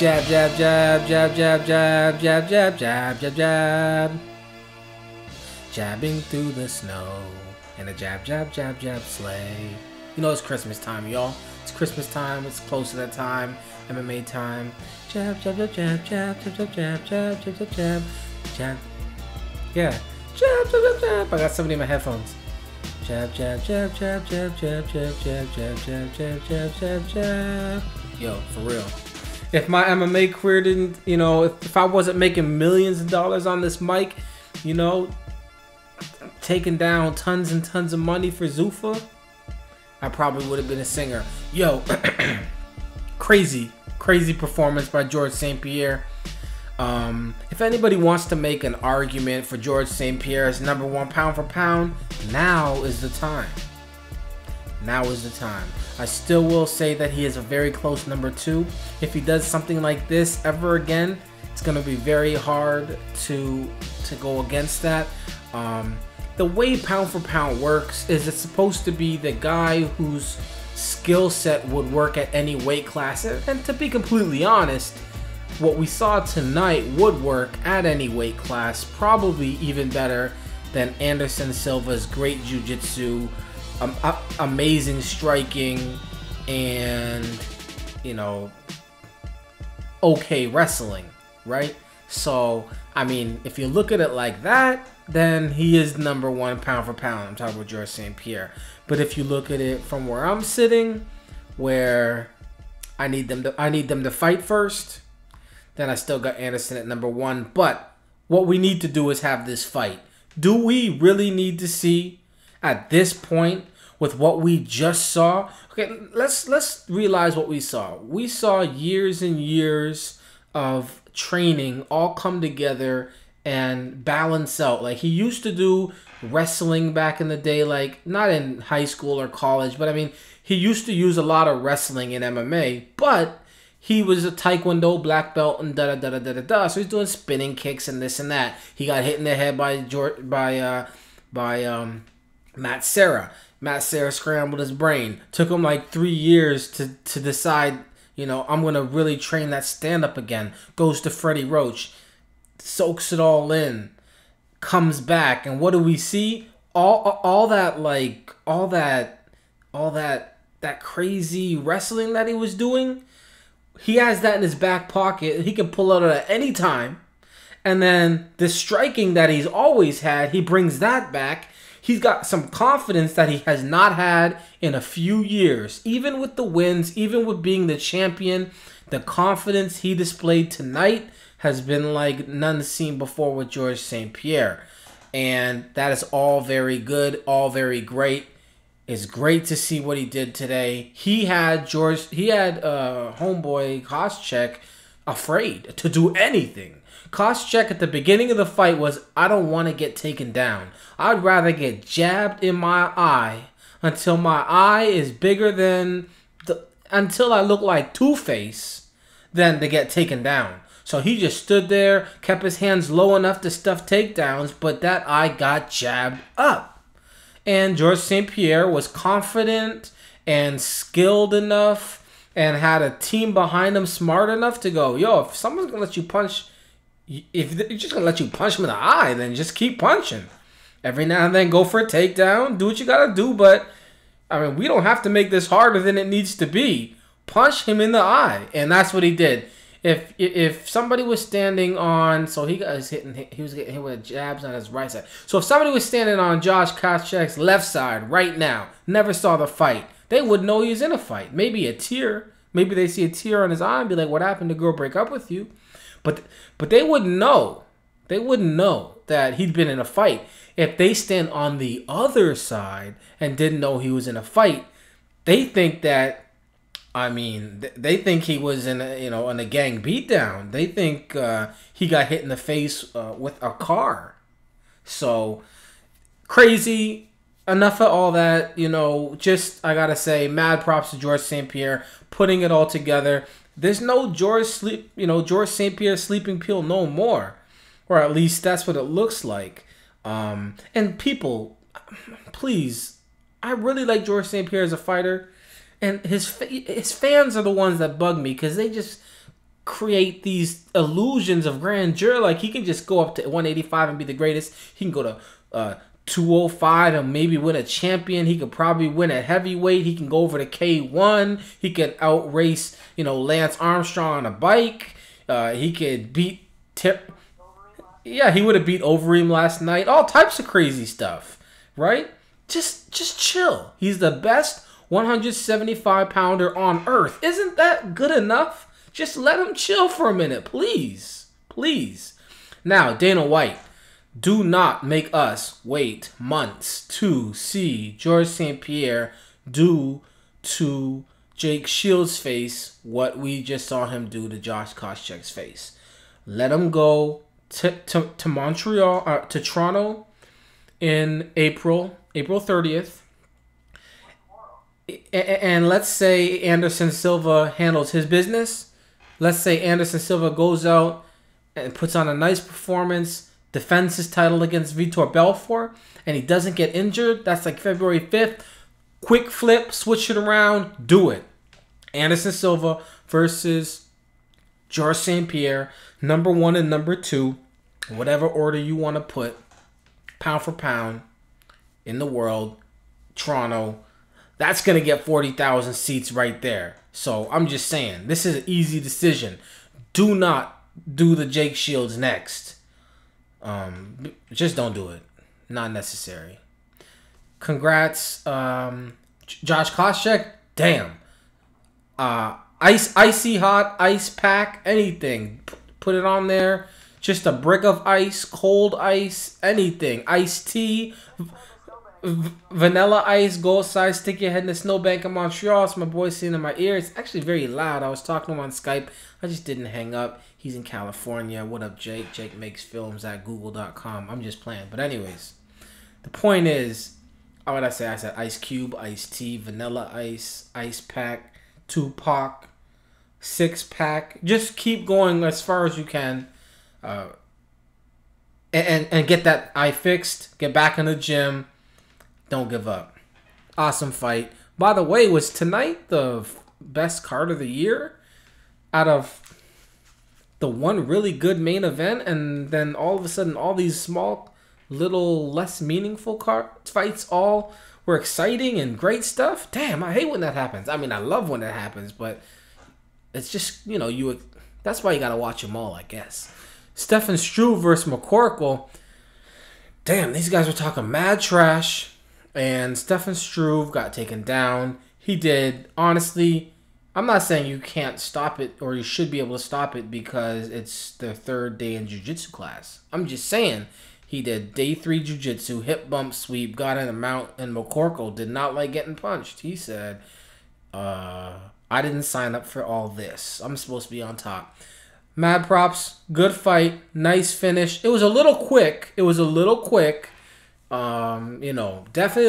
Jab, jab, jab, jab, jab, jab, jab, jab, jab, jab, jab. Jabbing through the snow in a jab, jab, jab, jab sleigh. You know it's Christmas time, y'all. It's Christmas time. It's close to that time. MMA time. Jab, jab, jab, jab, jab, jab, jab, jab, jab, jab, jab, jab, jab. Yeah. Jab, jab, jab, jab. I got somebody in my headphones. Jab, jab, jab, jab, jab, jab, jab, jab, jab, jab, jab, jab, jab, jab. Yo, for real. If my MMA career didn't, you know, if I wasn't making millions of dollars on this mic, you know, taking down tons and tons of money for Zuffa, I probably would have been a singer. Yo, crazy performance by George St-Pierre. If anybody wants to make an argument for George St-Pierre as #1 pound for pound, now is the time. Now is the time. I still will say that he is a very close #2. If he does something like this ever again, it's going to be very hard to go against that. The way pound for pound works is it's supposed to be the guy whose skill set would work at any weight class. And to be completely honest, what we saw tonight would work at any weight class, probably even better than Anderson Silva's great jiu-jitsu, amazing striking, and, you know, okay wrestling, right? So, I mean, if you look at it like that, then he is #1 pound for pound. I'm talking about George St-Pierre. But if you look at it from where I'm sitting, where I need them to fight first, then I still got Anderson at #1. But what we need to do is have this fight. Do we really need to see at this point with what we just saw? Okay, let's realize what we saw. We saw years and years of training all come together and balance out. Like, he used to do wrestling back in the day, like not in high school or college, but I mean, he used to use a lot of wrestling in MMA, but he was a Taekwondo black belt and da-da-da-da-da-da. So he's doing spinning kicks and this and that. He got hit in the head by Matt Serra. Matt Serra scrambled his brain. Took him like 3 years to decide, you know, I'm going to really train that stand-up again. Goes to Freddie Roach. Soaks it all in. Comes back. And what do we see? All that crazy wrestling that he was doing, he has that in his back pocket. He can pull it out at any time. And then the striking that he's always had, he brings that back. He's got some confidence that he has not had in a few years. Even with the wins, even with being the champion, the confidence he displayed tonight has been like none seen before with George St-Pierre. And that is all very good, all very great. It's great to see what he did today. He had homeboy Koscheck afraid to do anything. Koscheck at the beginning of the fight was, I don't want to get taken down. I'd rather get jabbed in my eye until my eye is bigger than until I look like Two-Face than to get taken down. So he just stood there, kept his hands low enough to stuff takedowns, but that eye got jabbed up. And George St-Pierre was confident and skilled enough and had a team behind him smart enough to go, yo, if someone's going to let you punch, if they're just going to let you punch him in the eye, then just keep punching. Every now and then go for a takedown, do what you got to do, but, I mean, we don't have to make this harder than it needs to be. Punch him in the eye, and that's what he did. If somebody was standing on, so he was getting hit with jabs on his right side. So if somebody was standing on Josh Koscheck's left side right now, never saw the fight, they would know he was in a fight. Maybe a tear. Maybe they see a tear on his eye and be like, what happened? The girl break up with you? But they wouldn't know. They wouldn't know that he'd been in a fight. If they stand on the other side and didn't know he was in a fight, they think that, I mean, they think he was in a gang beatdown. They think he got hit in the face with a car. So, crazy. Enough of all that, you know, just, I gotta say, mad props to George St-Pierre, putting it all together. There's no George St-Pierre sleeping pill no more. Or at least that's what it looks like. And people, please, I really like George St-Pierre as a fighter. And his fans are the ones that bug me because they just create these illusions of grandeur. Like, he can just go up to 185 and be the greatest. He can go to 205 and maybe win a champion. He could probably win a heavyweight. He can go over to K1. He could outrace, Lance Armstrong on a bike. He could beat yeah, he would have beat Overeem last night. All types of crazy stuff, right? Just chill. He's the best 175-pounder on earth. Isn't that good enough? Just let him chill for a minute, please. Please. Now, Dana White, do not make us wait months to see George St-Pierre do to Jake Shields' face what we just saw him do to Josh Koscheck's face. Let him go to Montreal, to Toronto in April 30th. And let's say Anderson Silva handles his business. Let's say Anderson Silva goes out and puts on a nice performance, defends his title against Vitor Belfort, and he doesn't get injured. That's like February 5th. Quick flip, switch it around, do it. Anderson Silva versus George St-Pierre, number 1 and number 2, whatever order you want to put, pound for pound, in the world, Toronto. That's going to get 40,000 seats right there. So I'm just saying, this is an easy decision. Do not do the Jake Shields next. Just don't do it. Not necessary. Congrats, Josh Koscheck. Damn. Icy hot, ice pack, anything. Put it on there. Just a brick of ice, cold ice, anything. Iced tea, vanilla ice, go outside, stick your head in the snowbank in Montreal. It's my boy sitting in my ear. It's actually very loud. I was talking to him on Skype. I just didn't hang up. He's in California. What up, Jake? Jake makes films at google.com. I'm just playing. But anyways, the point is, what did I say? I said ice cube, iced tea, vanilla ice, ice pack, Tupac, 6-pack. Just keep going as far as you can. And get that eye fixed. Get back in the gym. Don't give up. Awesome fight. By the way, was tonight the best card of the year? Out of the one really good main event, and then all of a sudden all these small, little, less meaningful fights all were exciting and great stuff? Damn, I hate when that happens. I mean, I love when that happens, but it's just, that's why you gotta watch them all, I guess. Stefan Struve versus McCorkle. Damn, these guys were talking mad trash. And Stefan Struve got taken down. He did. Honestly, I'm not saying you can't stop it or you should be able to stop it because it's the third day in jiu-jitsu class. I'm just saying he did day 3 jiu-jitsu, hip bump sweep, got in a mount, and McCorkle did not like getting punched. He said, I didn't sign up for all this. I'm supposed to be on top. Mad props. Good fight. Nice finish. It was a little quick. Definitely a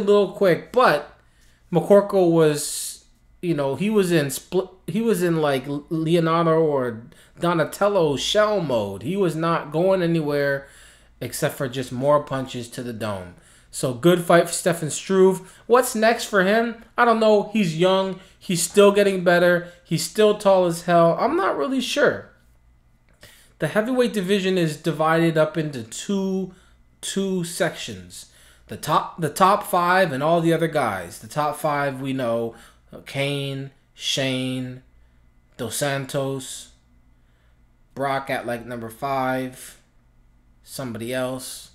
little quick, but McCorkle was, he was in like Leonardo or Donatello shell mode. He was not going anywhere except for just more punches to the dome. So good fight for Stefan Struve. What's next for him? I don't know. He's young. He's still getting better. He's still tall as hell. I'm not really sure. The heavyweight division is divided up into two sections. The top 5 and all the other guys. The top 5 we know: Kane, Shane, Dos Santos, Brock at like number 5, somebody else,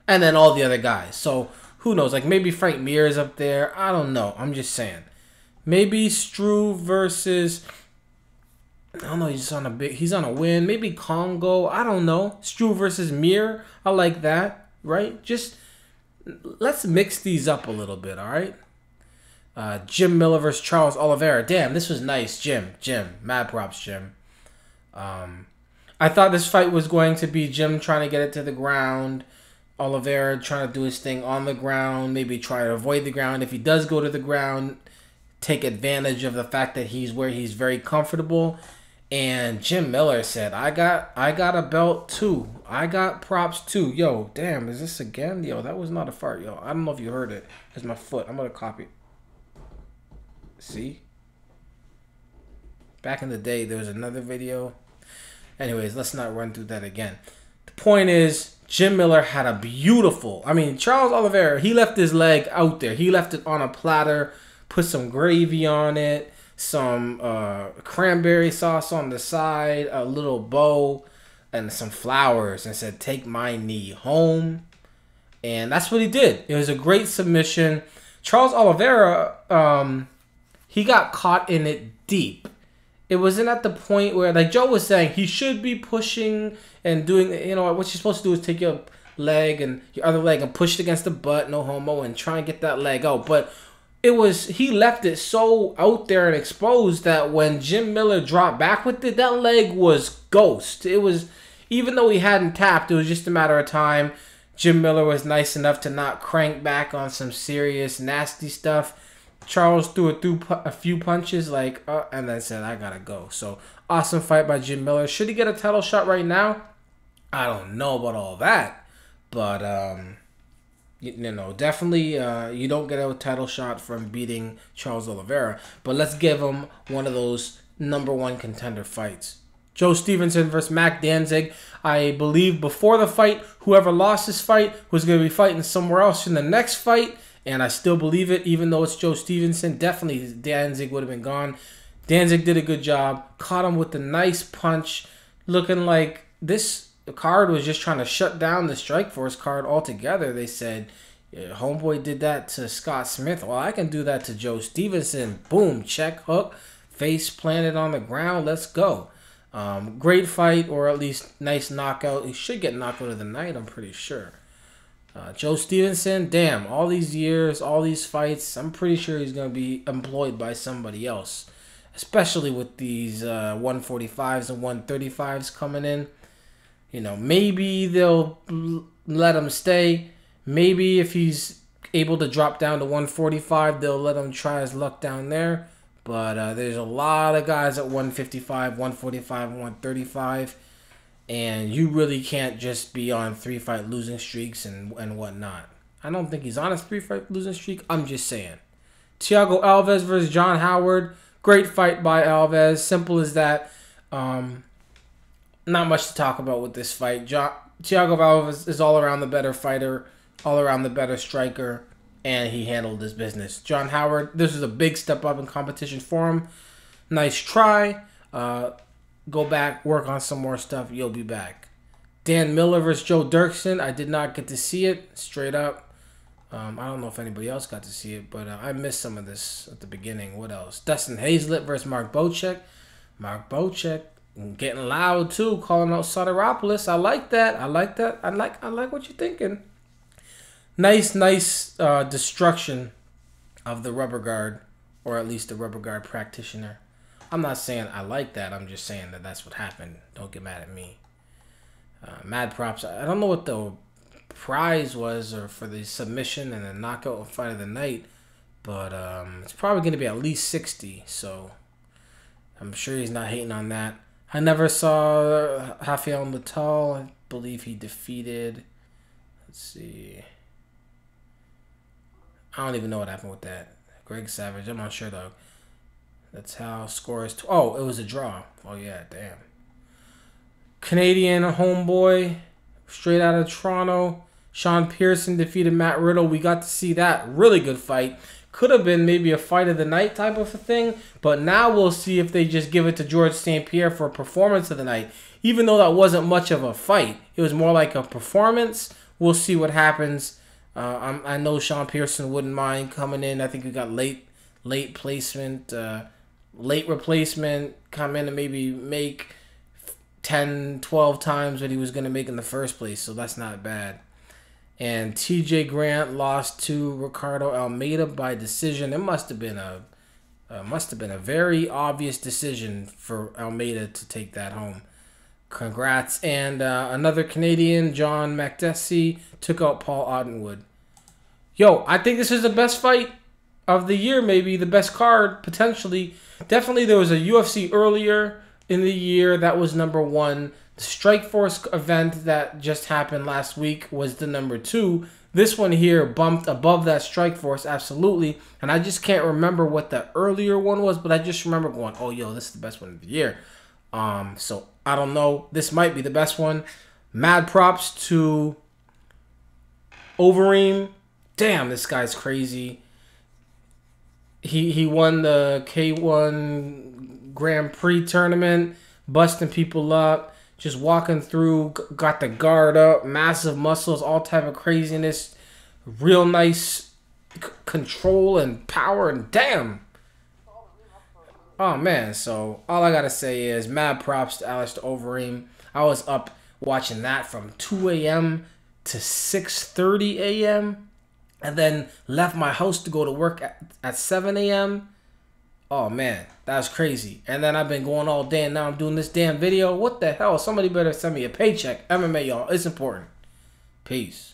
and then all the other guys. So who knows? Like maybe Frank Mir is up there. I don't know. I'm just saying. Maybe Struve versus, I don't know. He's on a win. Maybe Congo. I don't know. Struve versus Mir. I like that. Right? Just let's mix these up a little bit, all right? Jim Miller versus Charles Oliveira. Damn, this was nice, Jim. Mad props, Jim. I thought this fight was going to be Jim trying to get it to the ground, Oliveira trying to do his thing on the ground, maybe try to avoid the ground. If he does go to the ground, take advantage of the fact that he's where he's very comfortable. And Jim Miller said, I got a belt too. I got props too. Yo, damn, is this again? Yo, that was not a fart, yo. I don't know if you heard it. It's my foot. I'm going to copy it. See? Back in the day, there was another video. Anyways, let's not run through that again. The point is, Jim Miller had a beautiful... I mean, Charles Oliveira, he left his leg out there. He left it on a platter, put some gravy on it, some cranberry sauce on the side, a little bow, and some flowers, and said, take my knee home. And that's what he did. It was a great submission. Charles Oliveira, he got caught in it deep. It wasn't at the point where, like Joe was saying, he should be pushing and doing, you know, what you're supposed to do is take your leg and your other leg and push it against the butt, no homo, and try and get that leg out. But it was, he left it so out there and exposed that when Jim Miller dropped back with it, that leg was ghost. It was, even though he hadn't tapped, it was just a matter of time. Jim Miller was nice enough to not crank back on some serious, nasty stuff. Charles threw a few punches, like, and then said, I gotta go. So, awesome fight by Jim Miller. Should he get a title shot right now? I don't know about all that. But, you know, definitely you don't get a title shot from beating Charles Oliveira. But let's give him one of those #1 contender fights. Joe Stevenson versus Mac Danzig. I believe before the fight, whoever lost this fight was going to be fighting somewhere else in the next fight. And I still believe it, even though it's Joe Stevenson. Definitely Danzig would have been gone. Danzig did a good job. Caught him with a nice punch. Looking like this card was just trying to shut down the Strikeforce card altogether. They said, yeah, homeboy did that to Scott Smith. Well, I can do that to Joe Stevenson. Boom, check, hook. Face planted on the ground. Let's go. Great fight, or at least nice knockout. He should get knockout of the night, I'm pretty sure. Joe Stevenson, damn, all these years, all these fights, I'm pretty sure he's going to be employed by somebody else. Especially with these 145s and 135s coming in. You know, maybe they'll let him stay. Maybe if he's able to drop down to 145, they'll let him try his luck down there. But there's a lot of guys at 155, 145, and 135. And you really can't just be on 3-fight losing streaks and whatnot. I don't think he's on a 3-fight losing streak. I'm just saying. Thiago Alves versus John Howard. Great fight by Alves. Simple as that. Not much to talk about with this fight. Thiago Alves is all around the better fighter. All around the better striker. And he handled his business. John Howard, this is a big step up in competition for him. Nice try. Go back, work on some more stuff. You'll be back. Dan Miller versus Joe Dirksen. I did not get to see it, straight up. I don't know if anybody else got to see it, but I missed some of this at the beginning. What else? Dustin Hazlett versus Mark Bouscheck. Mark Bouscheck getting loud too, calling out Soteropoulos. I like that. I like that. I like what you're thinking. Nice destruction of the rubber guard, or at least the rubber guard practitioner. I'm not saying I like that. I'm just saying that that's what happened. Don't get mad at me. Mad props. I don't know what the prize was or for the submission and the knockout fight of the night, but it's probably going to be at least 60. So I'm sure he's not hating on that. I never saw Rafael Natal. I believe he defeated. Let's see. I don't even know what happened with that. Greg Savage. I'm not sure though. That's how scores. Oh, it was a draw. Oh, yeah, damn. Canadian homeboy, straight out of Toronto. Sean Pierson defeated Matt Riddle. We got to see that. Really good fight. Could have been maybe a fight of the night type of a thing. But now we'll see if they just give it to George St-Pierre for a performance of the night. Even though that wasn't much of a fight. It was more like a performance. We'll see what happens. I know Sean Pierson wouldn't mind coming in. I think we got late placement, late replacement, come in and maybe make 10, 12 times what he was going to make in the first place. So that's not bad. And TJ Grant lost to Ricardo Almeida by decision. It must have been a very obvious decision for Almeida to take that home. Congrats. And another Canadian, John Makdessi, took out Paul Ottenwood. Yo, I think this is the best fight of the year, maybe. The best card, potentially. Definitely there was a UFC earlier in the year that was #1. The Strikeforce event that just happened last week was the #2. This one here bumped above that Strike Force, absolutely. And I just can't remember what the earlier one was, but I just remember going, oh, yo, this is the best one of the year. So I don't know. This might be the best one. Mad props to Overeem. Damn, this guy's crazy. He won the K1 Grand Prix tournament, busting people up, just walking through, got the guard up, massive muscles, all type of craziness, real nice control and power, and damn. Oh, man, so all I got to say is mad props to Alistair Overeem. I was up watching that from 2 a.m. to 6:30 a.m., and then left my house to go to work at 7 a.m. Oh, man, that was crazy. And then I've been going all day, and now I'm doing this damn video. What the hell? Somebody better send me a paycheck. MMA, y'all. It's important. Peace.